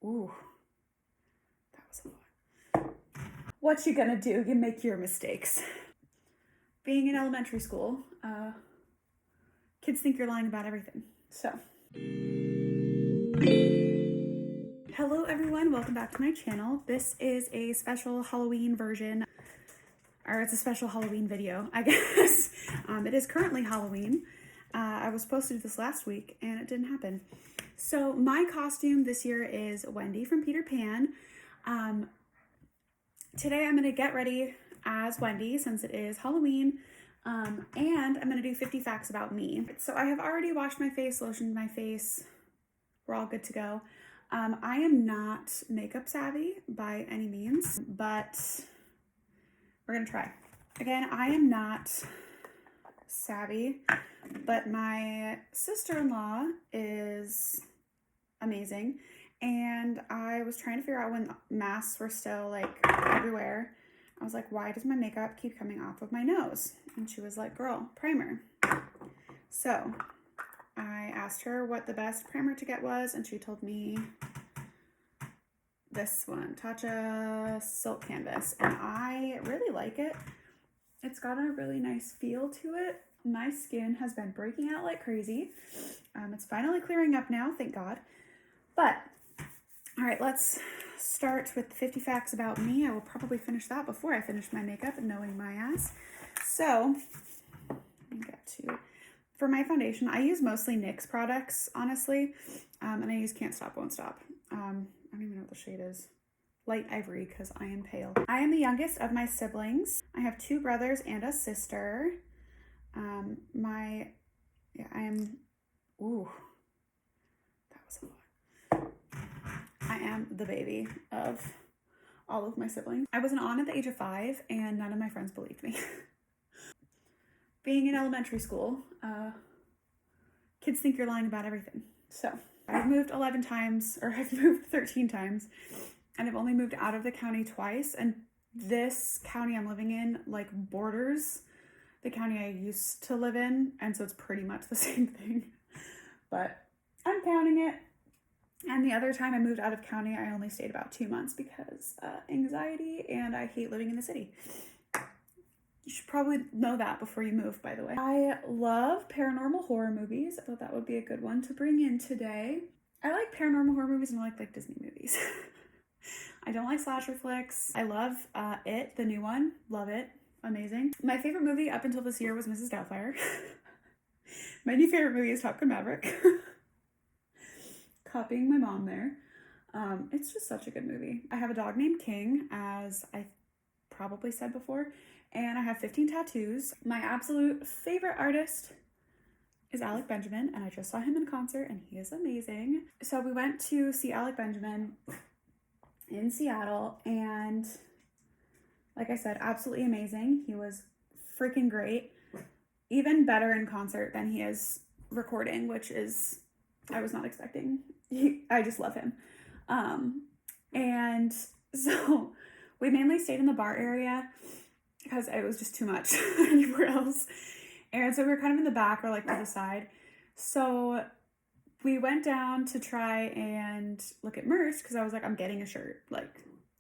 Ooh, that was a lot. What you gonna do? You make your mistakes. Being in elementary school, kids think you're lying about everything. So, hello everyone, welcome back to my channel. This is a special Halloween version, or it's a special Halloween video, I guess. It is currently Halloween. I was supposed to do this last week and it didn't happen. So my costume this year is Wendy from Peter Pan. Today I'm gonna get ready as Wendy since it is Halloween. And I'm gonna do 50 facts about me. So I have already washed my face, lotioned my face. We're all good to go. I am not makeup savvy by any means, but we're gonna try. Again, I am not savvy, but my sister-in-law is amazing. And I was trying to figure out when masks were still like everywhere. I was like, why does my makeup keep coming off of my nose? And she was like, girl, primer. So I asked her what the best primer to get was, and she told me this one, Tatcha Silk Canvas, and I really like it. It's got a really nice feel to it. My skin has been breaking out like crazy. It's finally clearing up now, thank God. But, all right, let's start with 50 facts about me. I will probably finish that before I finish my makeup, knowing my ass. So, let me get to, for my foundation, I use mostly NYX products, honestly, and I use Can't Stop, Won't Stop. I don't even know what the shade is. Light ivory, because I am pale. I am the youngest of my siblings. I have 2 brothers and a sister. Ooh, that was a lot. I am the baby of all of my siblings. I was an aunt at the age of 5, and none of my friends believed me. Being in elementary school, kids think you're lying about everything. So I've moved 11 times, or I've moved 13 times, and I've only moved out of the county twice. And this county I'm living in like borders the county I used to live in. And so it's pretty much the same thing, but I'm counting it. And the other time I moved out of county, I only stayed about 2 months because anxiety, and I hate living in the city. You should probably know that before you move, by the way. I love paranormal horror movies. I thought that would be a good one to bring in today. I like paranormal horror movies and I like Disney movies. I don't like slasher flicks. I love It, the new one. Love it. Amazing. My favorite movie up until this year was Mrs. Doubtfire. My new favorite movie is Top Gun Maverick. Copying my mom there. It's just such a good movie. I have a dog named King, as I probably said before, and I have 15 tattoos. My absolute favorite artist is Alec Benjamin, and I just saw him in concert, and he is amazing. So we went to see Alec Benjamin in Seattle, and like I said, absolutely amazing. He was freaking great. Even better in concert than he is recording, which is, I was not expecting. I just love him. And so we mainly stayed in the bar area because it was just too much anywhere else. And so we were kind of in the back or like to the side. So we went down to try and look at merch because I was like, I'm getting a shirt. Like,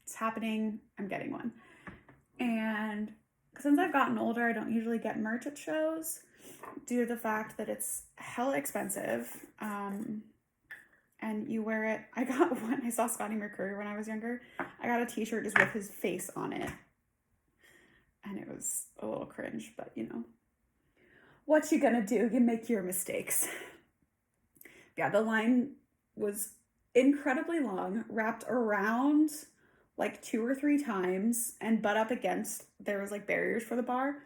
it's happening. I'm getting one. And since I've gotten older, I don't usually get merch at shows due to the fact that it's hella expensive. And you wear it. I got one. I saw Scotty McCurry when I was younger. I got a t-shirt just with his face on it. And it was a little cringe, but you know. What you gonna do? You make your mistakes. Yeah, the line was incredibly long, wrapped around like 2 or 3 times, and butt up against, there was like barriers for the bar.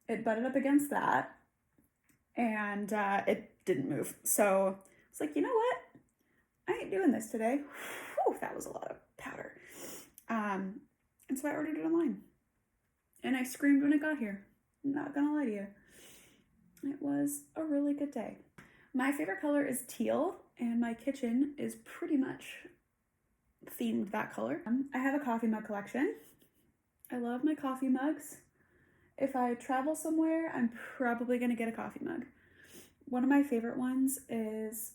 It butted up against that, and it didn't move. So it's like, you know what? I ain't doing this today. Whew, that was a lot of powder. And so I ordered it online. And I screamed when it got here. I'm not gonna lie to you. It was a really good day. My favorite color is teal, and my kitchen is pretty much themed that color. I have a coffee mug collection. I love my coffee mugs. If I travel somewhere, I'm probably gonna get a coffee mug. One of my favorite ones is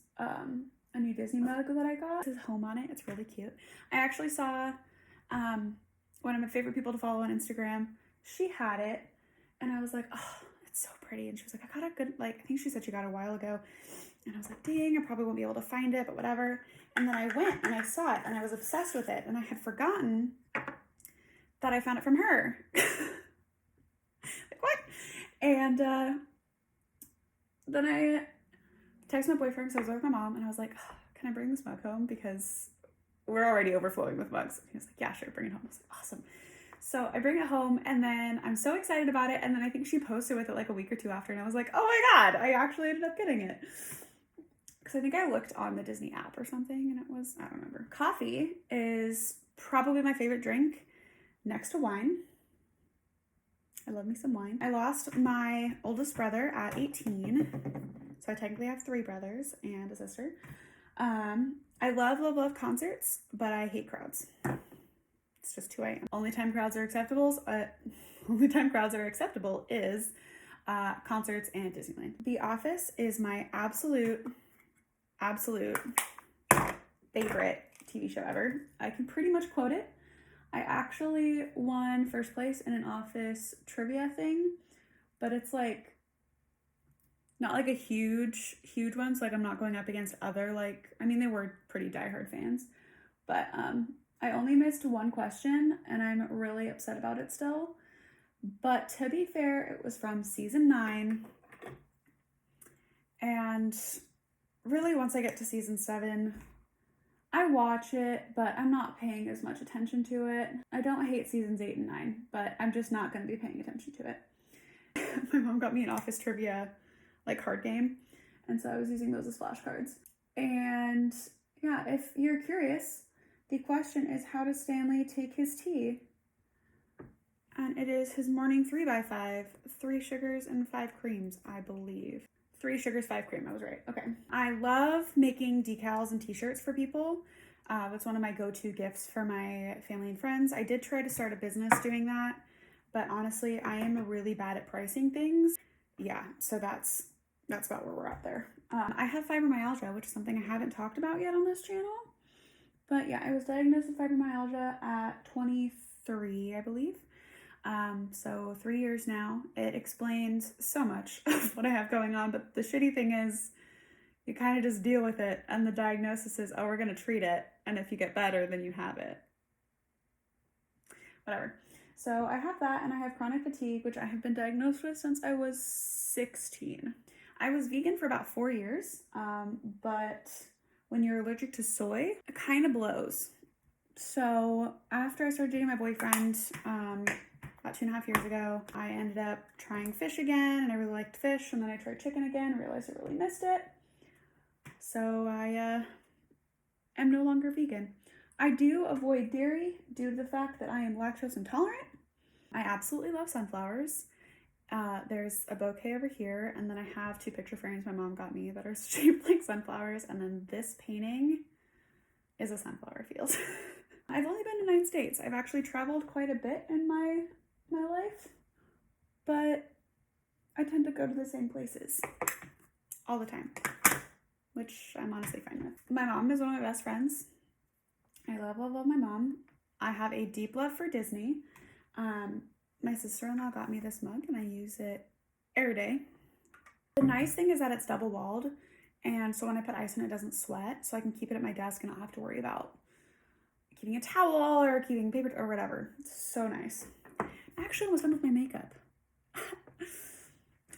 a new Disney mug that I got. It says home on it. It's really cute. I actually saw one of my favorite people to follow on Instagram. She had it, and I was like, oh, it's so pretty. And she was like, I got a good, like, I think she said she got it a while ago. And I was like, dang, I probably won't be able to find it, but whatever. And then I went and I saw it and I was obsessed with it. And I had forgotten that I found it from her. Like, what? And then I texted my boyfriend because I was with my mom, and I was like, oh, can I bring this mug home? Because we're already overflowing with mugs. And he was like, yeah, sure, bring it home. I was like, awesome. So I bring it home, and then I'm so excited about it. And then I think she posted with it like a week or two after, and I was like, oh my God, I actually ended up getting it. Because I think I looked on the Disney app or something, and it was, I don't remember. Coffee is probably my favorite drink next to wine. I love me some wine. I lost my oldest brother at 18. So I technically have 3 brothers and a sister. I love concerts, but I hate crowds. It's just who I am. Only time crowds are acceptable is concerts and Disneyland. The Office is my absolute favorite TV show ever. I can pretty much quote it. I actually won first place in an Office trivia thing, but it's like not like a huge one. So like I'm not going up against other, like, I mean, they were pretty diehard fans, but I only missed one question and I'm really upset about it still. But to be fair, it was from season 9. And really once I get to season 7, I watch it, but I'm not paying as much attention to it. I don't hate seasons 8 and 9, but I'm just not going to be paying attention to it. My mom got me an Office trivia, like, card game, and so I was using those as flashcards. And yeah, if you're curious, the question is, how does Stanley take his tea? And it is his morning 3x5, 3 sugars and 5 creams, I believe. 3 sugars, 5 cream. I was right. Okay. I love making decals and t-shirts for people. That's one of my go-to gifts for my family and friends. I did try to start a business doing that, but honestly, I am really bad at pricing things. Yeah, so that's about where we're at there. I have fibromyalgia, which is something I haven't talked about yet on this channel. But yeah, I was diagnosed with fibromyalgia at 23, I believe. So 3 years now. It explains so much of what I have going on, but the shitty thing is you kind of just deal with it, and the diagnosis is, oh, we're going to treat it, and if you get better, then you have it. Whatever. So I have that, and I have chronic fatigue, which I have been diagnosed with since I was 16. I was vegan for about 4 years, but when you're allergic to soy, it kind of blows. So after I started dating my boyfriend, about 2.5 years ago, I ended up trying fish again, and I really liked fish, and then I tried chicken again and realized I really missed it. So I am no longer vegan. I do avoid dairy due to the fact that I am lactose intolerant. I absolutely love sunflowers. There's a bouquet over here, and then I have 2 picture frames my mom got me that are shaped like sunflowers, and then this painting is a sunflower field. I've only been to 9 states. I've actually traveled quite a bit in my life, but I tend to go to the same places all the time, which I'm honestly fine with. My mom is one of my best friends. I love my mom. I have a deep love for Disney. My sister-in-law got me this mug, and I use it every day. The nice thing is that it's double walled, and so when I put ice in it, doesn't sweat, so I can keep it at my desk and not have to worry about keeping a towel or keeping paper or whatever. It's so nice. I actually almost done with my makeup.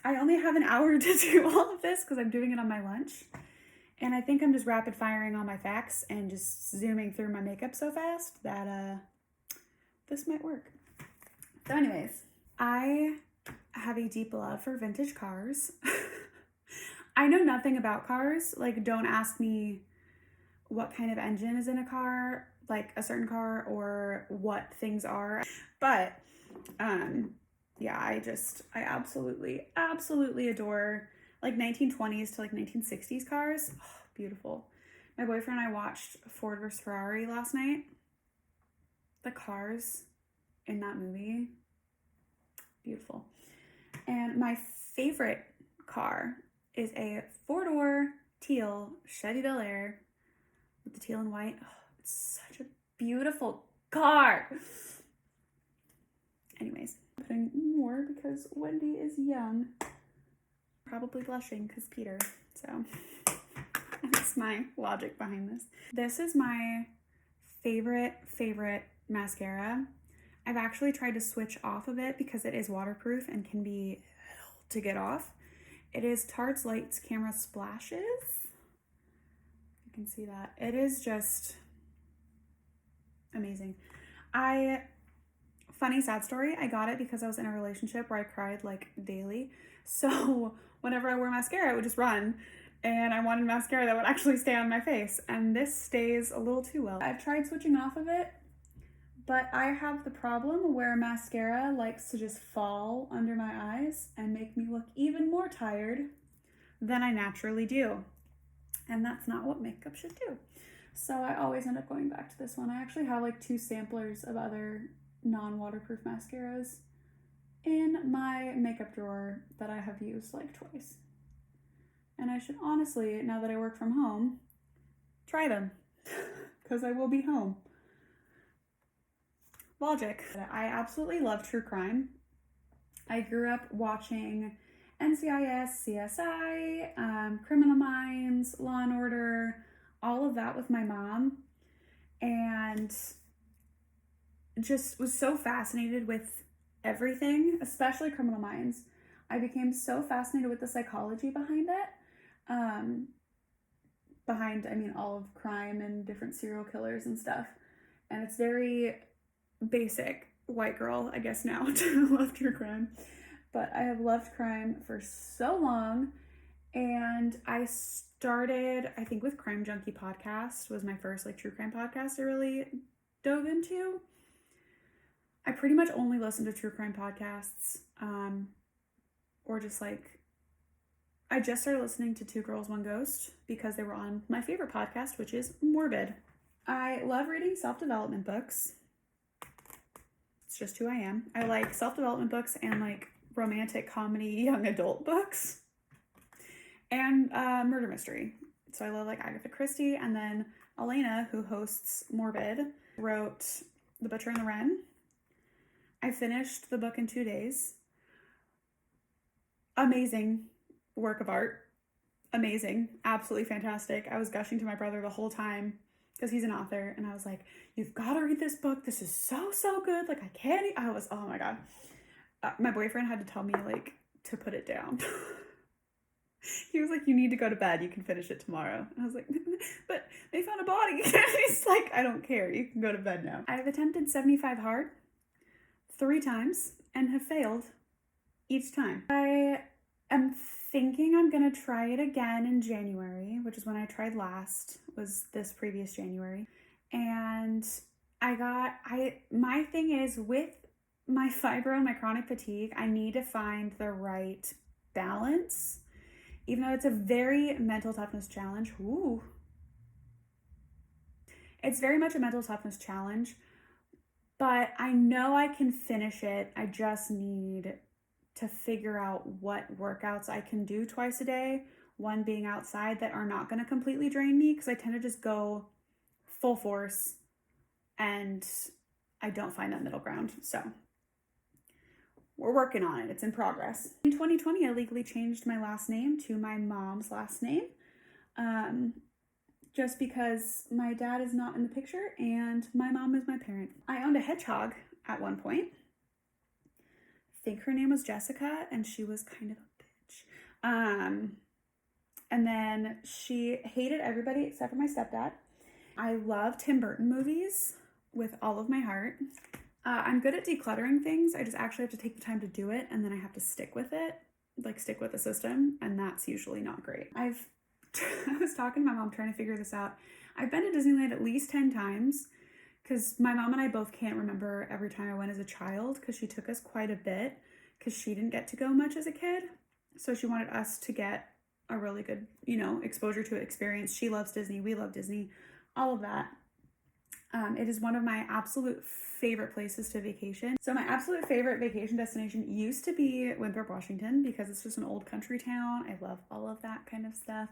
I only have an hour to do all of this because I'm doing it on my lunch. And I think I'm just rapid firing all my facts and just zooming through my makeup so fast that this might work. So anyways, I have a deep love for vintage cars. I know nothing about cars. Like, don't ask me what kind of engine is in a car, like a certain car, or what things are. But yeah, I absolutely adore like 1920s to like 1960s cars. Oh, beautiful. My boyfriend and I watched Ford vs. Ferrari last night. The cars in that movie, beautiful. And my favorite car is a 4-door teal Chevy Bel Air with the teal and white. Oh, it's such a beautiful car. Anyways, putting more because Wendy is young. Probably blushing because Peter, so that's my logic behind this. This is my favorite mascara. I've actually tried to switch off of it because it is waterproof and can be hell to get off. It is Tarte's Lights Camera Splashes. You can see that. It is just amazing. Funny sad story, I got it because I was in a relationship where I cried like daily. So whenever I wore mascara, it would just run. And I wanted mascara that would actually stay on my face. And this stays a little too well. I've tried switching off of it, but I have the problem where mascara likes to just fall under my eyes and make me look even more tired than I naturally do. And that's not what makeup should do. So I always end up going back to this one. I actually have like 2 samplers of other non-waterproof mascaras in my makeup drawer that I have used like twice. And I should honestly, now that I work from home, try them because I will be home. Logic. I absolutely love true crime. I grew up watching NCIS, CSI, Criminal Minds, Law and Order, all of that with my mom, and just was so fascinated with everything, especially Criminal Minds. I became so fascinated with the psychology behind it. All of crime and different serial killers and stuff. And it's very basic white girl, I guess now, to love true crime. But I have loved crime for so long. And I started, I think, with Crime Junkie podcast was my first like true crime podcast I really dove into. I pretty much only listen to true crime podcasts, or just like, I just started listening to Two Girls, One Ghost because they were on my favorite podcast, which is Morbid. I love reading self-development books. It's just who I am. I like self-development books and like romantic comedy young adult books and murder mystery. So I love like Agatha Christie, and then Elena, who hosts Morbid, wrote The Butcher and the Wren. I finished the book in 2 days. Amazing work of art. Amazing. Absolutely fantastic. I was gushing to my brother the whole time because he's an author, and I was like, you've got to read this book. This is so good. Like, oh my God. My boyfriend had to tell me like to put it down. He was like, you need to go to bed. You can finish it tomorrow. And I was like, but they found a body. He's like, I don't care. You can go to bed now. I have attempted 75 hard 3 times and have failed each time. I am thinking I'm going to try it again in January, which is when I tried last, was this previous January. And my thing is with my fibro and my chronic fatigue, I need to find the right balance. Even though it's a very mental toughness challenge. Ooh. It's very much a mental toughness challenge, but I know I can finish it. I just need to figure out what workouts I can do twice a day. One being outside that are not going to completely drain me because I tend to just go full force and I don't find that middle ground. So we're working on it. It's in progress. In 2020, I legally changed my last name to my mom's last name, just because my dad is not in the picture and my mom is my parent. I owned a hedgehog at one point. I think her name was Jessica, and she was kind of a bitch. And then she hated everybody except for my stepdad. I love Tim Burton movies with all of my heart. I'm good at decluttering things. I just actually have to take the time to do it, and then I have to stick with it, like stick with the system, and that's usually not great. I was talking to my mom trying to figure this out. I've been to Disneyland at least 10 times because my mom and I both can't remember every time I went as a child because she took us quite a bit because she didn't get to go much as a kid. So she wanted us to get a really good, exposure to experience. She loves Disney. We love Disney. All of that. It is one of my absolute favorite places to vacation. So my absolute favorite vacation destination used to be Winthrop, Washington, because it's just an old country town. I love all of that kind of stuff.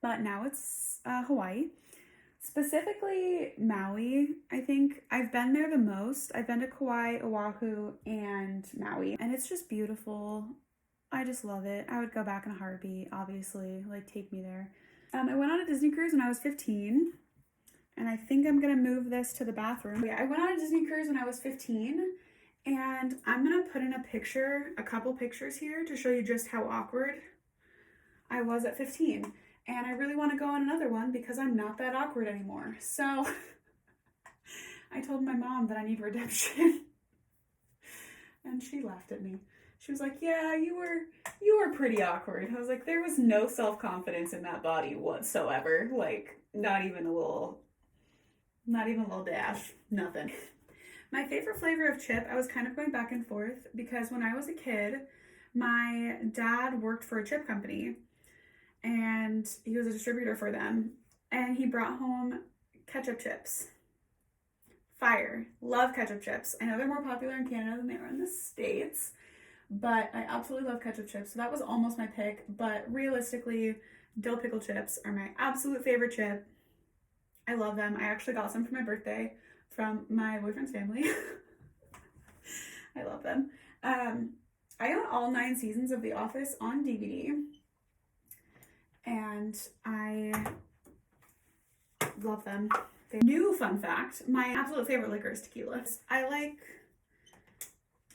But now it's Hawaii. Specifically Maui, I think. I've been there the most. I've been to Kauai, Oahu, and Maui, and it's just beautiful. I just love it. I would go back in a heartbeat, obviously. Like, take me there. I went on a Disney cruise when I was 15, and I think I'm gonna move this to the bathroom. Yeah, I went on a Disney cruise when I was 15, and I'm gonna put in a couple pictures here to show you just how awkward I was at 15. And I really want to go on another one because I'm not that awkward anymore. So I told my mom that I need redemption. And she laughed at me. She was like, yeah, you were pretty awkward. I was like, there was no self-confidence in that body whatsoever. Like, not even a little dash, nothing. My favorite flavor of chip, I was kind of going back and forth because when I was a kid, my dad worked for a chip company. And he was a distributor for them. And he brought home ketchup chips. Fire. Love ketchup chips. I know they're more popular in Canada than they are in the States. But I absolutely love ketchup chips. So that was almost my pick. But realistically, dill pickle chips are my absolute favorite chip. I love them. I actually got some for my birthday from my boyfriend's family. I love them. I own all 9 seasons of The Office on DVD. And I love them. New fun fact, my absolute favorite liquor is tequila. I like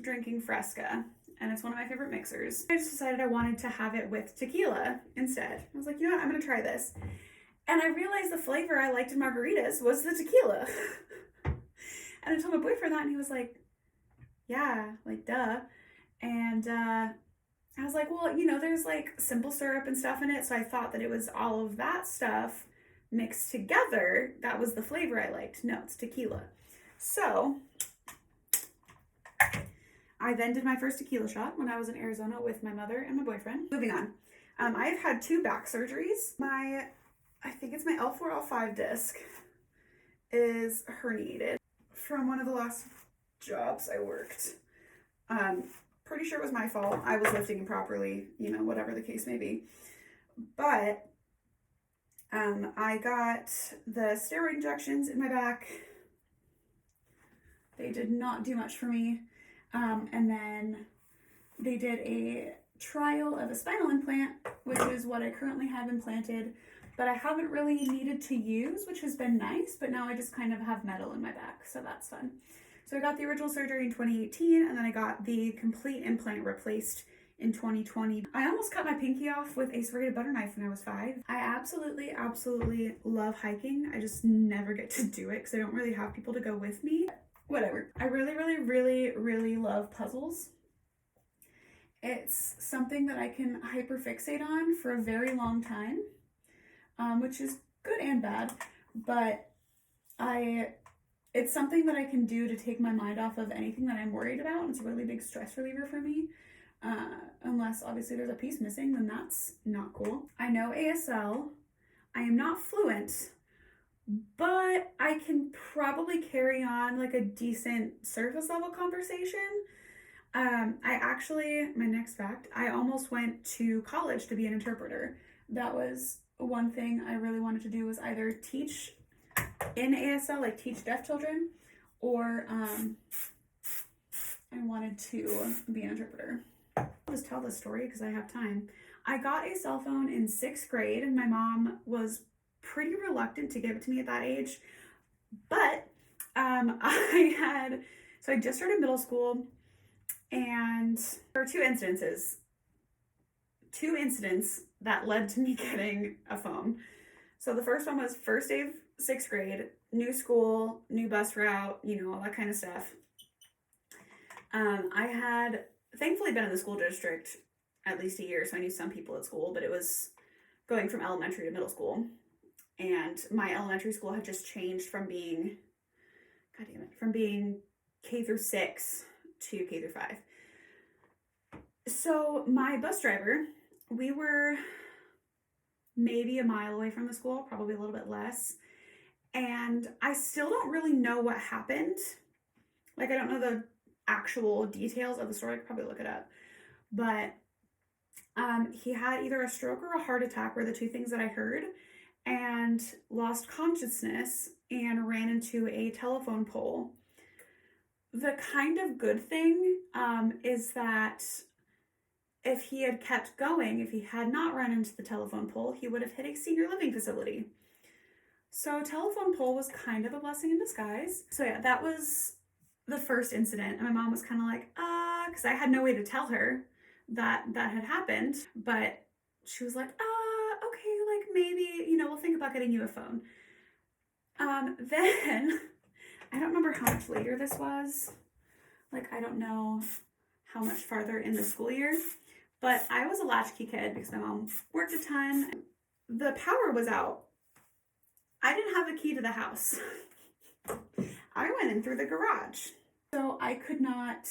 drinking Fresca, and it's one of my favorite mixers. I just decided I wanted to have it with tequila instead. I was like, you know what, I'm gonna try this. And I realized the flavor I liked in margaritas was the tequila. And I told my boyfriend that, and he was like, yeah, like, duh. And I was like, well, you know, there's like simple syrup and stuff in it, so I thought that it was all of that stuff mixed together. That was the flavor I liked. No, it's tequila. So I then did my first tequila shot when I was in Arizona with my mother and my boyfriend. Moving on. I've had 2 back surgeries. I think it's my L4, L5 disc is herniated from one of the last jobs I worked. Pretty sure it was my fault. I was lifting improperly, you know, whatever the case may be. But I got the steroid injections in my back. They did not do much for me. And then they did a trial of a spinal implant, which is what I currently have implanted, but I haven't really needed to use, which has been nice, but now I just kind of have metal in my back, so that's fun. So I got the original surgery in 2018, and then I got the complete implant replaced in 2020. I almost cut my pinky off with a serrated butter knife when I was 5. I absolutely love hiking. I just never get to do it because I don't really have people to go with me. Whatever. I really love puzzles. It's something that I can hyperfixate on for a very long time, which is good and bad, but it's something that I can do to take my mind off of anything that I'm worried about. It's a really big stress reliever for me. Unless obviously there's a piece missing, then that's not cool. I know ASL. I am not fluent, but I can probably carry on like a decent surface level conversation. My next fact, I almost went to college to be an interpreter. That was one thing I really wanted to do, was either teach in ASL, like teach deaf children, or I wanted to be an interpreter. I'll just tell this story because I have time. I got a cell phone in 6th grade, and my mom was pretty reluctant to give it to me at that age, but I just started middle school, and there were two incidents that led to me getting a phone. So the first one was first day of 6th grade, new school, new bus route, you know, all that kind of stuff. I had thankfully been in the school district at least a year, so I knew some people at school, but it was going from elementary to middle school. And my elementary school had just changed from being K through 6 to K through 5. So my bus driver, we were maybe a mile away from the school, probably a little bit less. And I still don't really know what happened. Like, I don't know the actual details of the story. I could probably look it up. But he had either a stroke or a heart attack were the two things that I heard. and lost consciousness and ran into a telephone pole. The kind of good thing is that if he had kept going, if he had not run into the telephone pole, he would have hit a senior living facility. So telephone pole was kind of a blessing in disguise. So yeah, that was the first incident. And my mom was kind of like, because I had no way to tell her that that had happened. But she was like, okay, like maybe, we'll think about getting you a phone. Then, I don't remember how much later this was. Like, I don't know how much farther in the school year. But I was a latchkey kid because my mom worked a ton. The power was out. I didn't have the key to the house. I went in through the garage. So I could not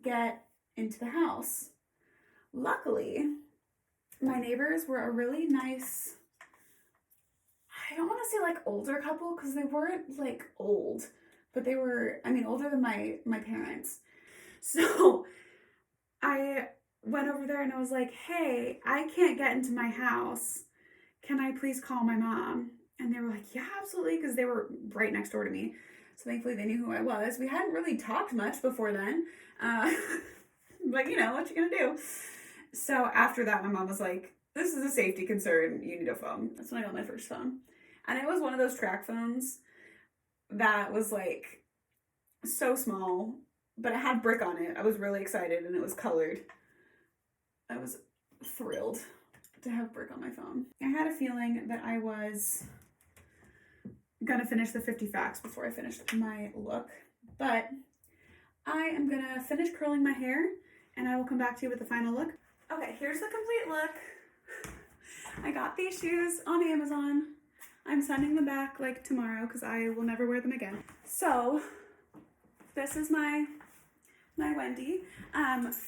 get into the house. Luckily, my neighbors were a really nice, I don't want to say like older couple because they weren't like old, but they were, older than my parents. So I went over there and I was like, hey, I can't get into my house. Can I please call my mom? And they were like, yeah, absolutely, because they were right next door to me. So thankfully they knew who I was. We hadn't really talked much before then. But what you gonna do? So after that, my mom was like, this is a safety concern. You need a phone. That's when I got my first phone. And it was one of those track phones that was like so small, but it had brick on it. I was really excited and it was colored. I was thrilled to have brick on my phone. I had a feeling that I was gonna finish the 50 facts before I finished my look, but I am gonna finish curling my hair and I will come back to you with the final look. Okay, here's the complete look. I got these shoes on Amazon. I'm sending them back like tomorrow because I will never wear them again. So this is my Wendy.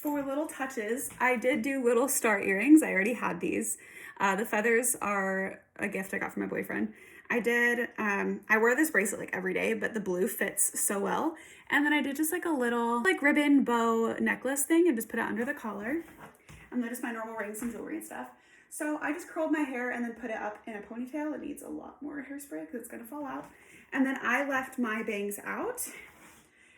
For little touches, I did do little star earrings. I already had these. The feathers are a gift I got from my boyfriend. I wear this bracelet like every day, but the blue fits so well. And then I did just like a little like ribbon bow necklace thing and just put it under the collar. And then just my normal rings and jewelry and stuff. So I just curled my hair and then put it up in a ponytail. It needs a lot more hairspray because it's gonna fall out. And then I left my bangs out.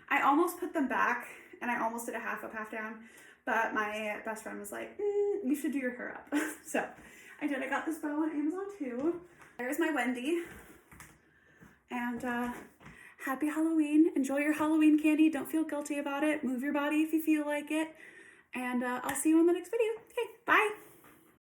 I almost put them back and I almost did a half up, half down. But my best friend was like, you should do your hair up. So I did. I got this bow on Amazon too. There's my Wendy. And happy Halloween. Enjoy your Halloween candy. Don't feel guilty about it. Move your body if you feel like it. And I'll see you in the next video. Okay, bye.